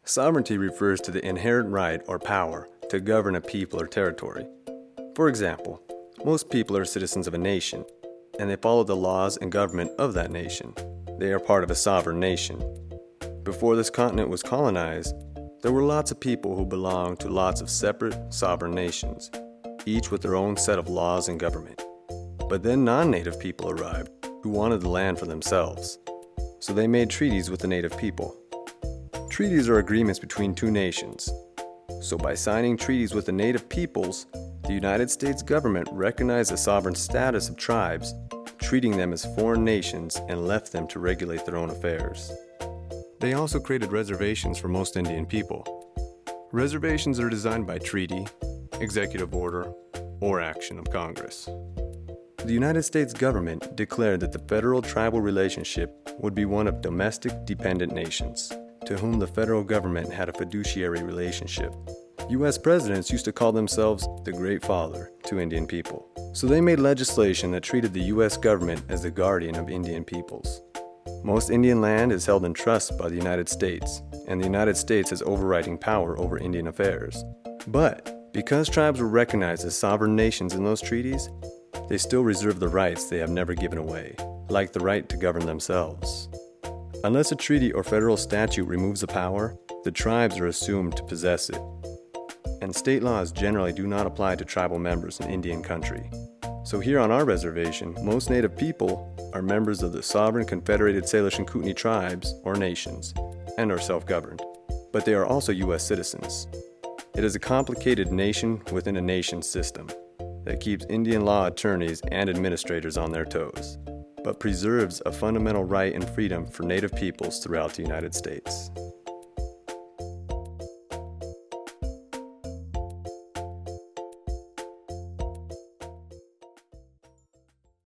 Sovereignty refers to the inherent right or power to govern a people or territory. For example, most people are citizens of a nation, and they follow the laws and government of that nation. They are part of a sovereign nation. Before this continent was colonized, there were lots of people who belonged to lots of separate, sovereign nations, each with their own set of laws and government. But then non-native people arrived who wanted the land for themselves, so they made treaties with the native people. Treaties are agreements between two nations. So by signing treaties with the native peoples, the United States government recognized the sovereign status of tribes, treating them as foreign nations and left them to regulate their own affairs. They also created reservations for most Indian people. Reservations are designed by treaty, executive order, or action of Congress. The United States government declared that the federal tribal relationship would be one of domestic dependent nations, to whom the federal government had a fiduciary relationship. U.S. presidents used to call themselves the Great Father to Indian people. So they made legislation that treated the U.S. government as the guardian of Indian peoples. Most Indian land is held in trust by the United States, and the United States has overriding power over Indian affairs. But because tribes were recognized as sovereign nations in those treaties, they still reserve the rights they have never given away, like the right to govern themselves. Unless a treaty or federal statute removes the power, the tribes are assumed to possess it. And state laws generally do not apply to tribal members in Indian country. So here on our reservation, most native people are members of the sovereign Confederated Salish and Kootenai tribes or nations, and are self-governed. But they are also U.S. citizens. It is a complicated nation within a nation system that keeps Indian law attorneys and administrators on their toes, but preserves a fundamental right and freedom for native peoples throughout the United States.